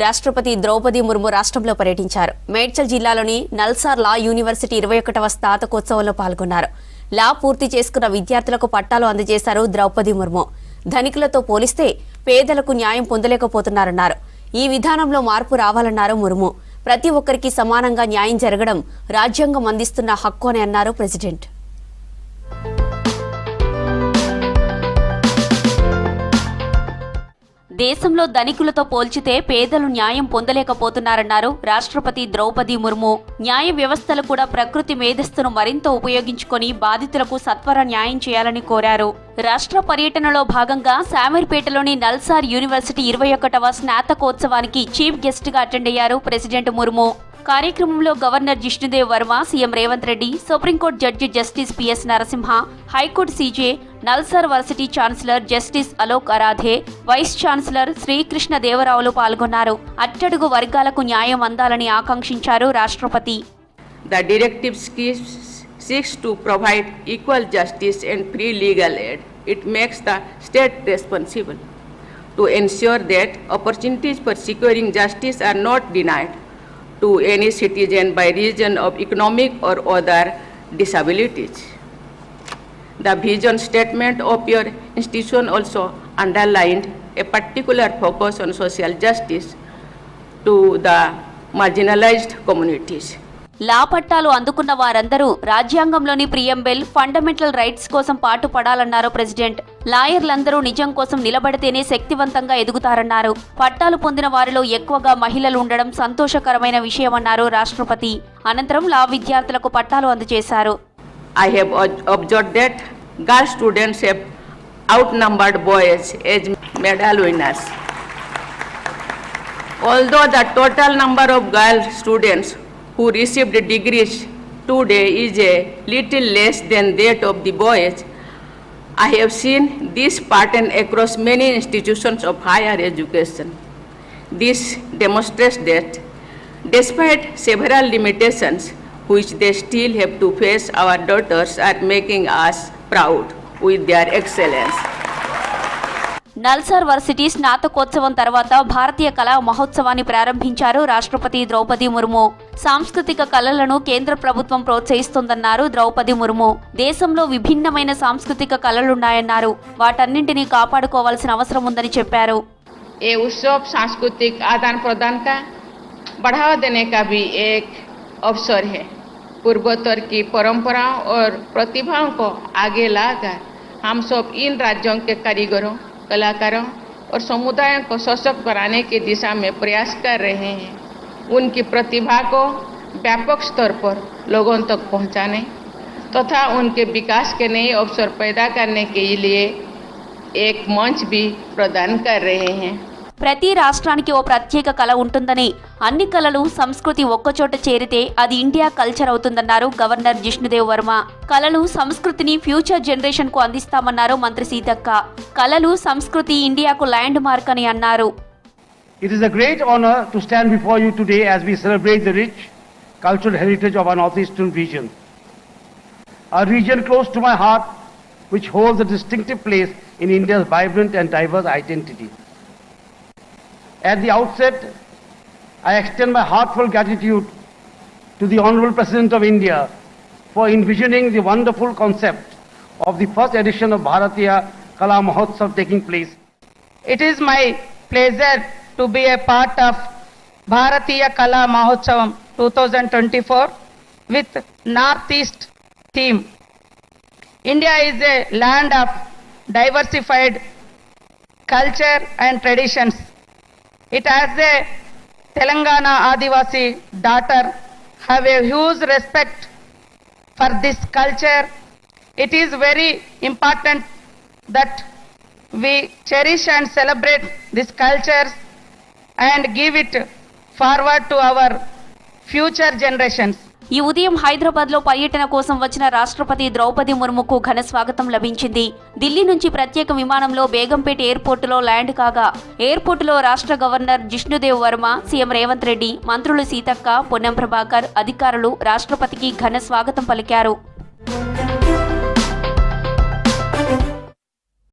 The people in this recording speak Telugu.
రాష్ట్రపతి ద్రౌపది ముర్ము రాష్ట్రంలో పర్యటించారు. మేడ్చల్ జిల్లాలోని నల్సార్ లా యూనివర్సిటీ 21వ స్నాతకోత్సవంలో పాల్గొన్నారు. లా పూర్తి చేసుకున్న విద్యార్థులకు పట్టాలు అందజేశారు ద్రౌపది ముర్ము. ధనికులతో పోలిస్తే పేదలకు న్యాయం పొందలేకపోతున్నారన్నారు. ఈ విధానంలో మార్పు రావాలన్నారు ముర్ము. ప్రతి ఒక్కరికి సమానంగా న్యాయం జరగడం రాజ్యాంగం అందిస్తున్న హక్కు అని అన్నారు ప్రెసిడెంట్. దేశంలో ధనికులతో పోల్చితే పేదలు న్యాయం పొందలేకపోతున్నారన్నారు రాష్ట్రపతి ద్రౌపది ముర్ము. న్యాయ వ్యవస్థలు కూడా ప్రకృతి మేధస్సును మరింత ఉపయోగించుకొని బాధితులకు సత్వర న్యాయం చేయాలని కోరారు. రాష్ట్ర పర్యటనలో భాగంగా శామీర్పేటలోని నల్సార్ యూనివర్సిటీ 21వ స్నాతకోత్సవానికి చీఫ్ గెస్ట్ గా అటెండ్ అయ్యారు ప్రెసిడెంట్ ముర్ము. కార్యక్రమంలో governor Jishnu Dev Varma, CM Revanth Reddy, supreme court judge justice P S Narasimha, high court CJ, Nalsar varsity chancellor justice Alok Aradhe, vice chancellor Srikrishna దేవరావులు పాల్గొన్నారు. అట్టడుగు వర్గాలకు న్యాయం అందాలని ఆకాంక్షించారు రాష్ట్రపతి. The directive seeks to provide equal justice and free legal aid. It makes the state responsible to ensure that opportunities for securing justice are not denied to any citizen by reason of economic or other disabilities. The vision statement of your institution also underlined a particular focus on social justice to the marginalized communities. లా పట్టాలు అందుకున్న వారందరూ రాజ్యాంగంలోని ప్రియంబెల్, ఫండమెంటల్ రైట్స్ కోసం పాటుపడాలన్నారు ప్రెసిడెంట్. లాయర్లందరూ నిజం కోసం నిలబడితేనే శక్తివంతంగా ఎదుగుతారన్నారు. పట్టాలు పొందిన వారిలో ఎక్కువగా మహిళలు ఉండడం సంతోషకరమైన విషయమన్నారు రాష్ట్రపతి. అనంతరం లా విద్యార్థులకు పట్టాలు అందజేశారు. I have observed that girl students have outnumbered boys as medal winners. Although the total number of girl students who received degrees today is a little less than that of the boys, I have seen this pattern across many institutions of higher education. This demonstrates that despite several limitations which they still have to face, our daughters are making us proud with their excellence. Nalsar varsity స్నాతకోత్సవం తర్వాత భారతీయ కళా మహోత్సవాన్ని ప్రారంభించారు రాష్ట్రపతి ద్రౌపది ముర్ము. సాంస్కృతిక కళలను కేంద్ర ప్రభుత్వం ప్రోత్సహిస్తోందన్నారు ద్రౌపది ముర్ము. దేశంలో విభిన్నమైన సాంస్కృతిక కళలున్నాయన్నారు. వాటన్నింటినీ కాపాడుకోవాల్సిన అవసరం ఉందని చెప్పారు. ये उत्सव सांस्कृतिक आदान प्रदान का बढ़ावा देने का भी एक अवसर है. पूर्वोत्तर की परंपराओं और प्रतिभाओं को आगे लाकर हम सब इन राज्यों के कारीगरों, कलाकारों और समुदायों को सशक्त बनाने की दिशा में प्रयास कर रहे हैं. उनकी प्रतिभा को व्यापक स्तर पर लोगों तक पहुंचाने तथा उनके विकास के नए अवसर पैदा करने के लिए एक मंच भी प्रदान कर रहे हैं. ప్రతి రాష్ట్రానికి ఓ ప్రత్యేక కళ ఉంటుందని, అన్ని కళలు, సంస్కృతి ఒక్కచోట చేరితే అది ఇండియా కల్చర్ అవుతుందన్నారు గవర్నర్ జిష్ణుదేవ్ వర్మ. కళలు, సంస్కృతిని ఫ్యూచర్ జనరేషన్ కు అందిస్తామన్నారు మంత్రి సీతక్క. కళలు, సంస్కృతి ఇండియాకు ల్యాండ్ మార్క్ అని అన్నారు. It is a great honor to stand before you today as we celebrate the rich cultural heritage of our northeastern region. A region close to my heart which holds a distinctive place in India's vibrant and diverse identity. At the outset, I extend my heartfelt gratitude to the Honorable President of India for envisioning the wonderful concept of the first edition of Bharatiya Kala Mahotsav taking place. It is my pleasure to be a part of Bharatiya Kala Mahotsavam 2024 with Northeast theme. India is a land of diversified culture and traditions. It has a Telangana Adivasi daughter have a huge respect for this culture. It is very important that we cherish and celebrate these cultures and give it forward to our future generations. ఈ ఉదయం హైదరాబాద్ లో పర్యటన కోసం వచ్చిన రాష్ట్రపతి ద్రౌపది ముర్ముకు ఘన స్వాగతం లభించింది. ఢిల్లీ నుంచి ప్రత్యేక విమానంలో బేగంపేట ఎయిర్పోర్టులో ల్యాండ్ కాగా ఎయిర్పోర్టులో రాష్ట్ర గవర్నర్ జిష్ణుదేవ్ వర్మ, సీఎం రేవంత్ రెడ్డి, మంత్రులు సీతక్క, పొన్నం ప్రభాకర్, అధికారులు రాష్ట్రపతికి ఘన స్వాగతం పలికారు.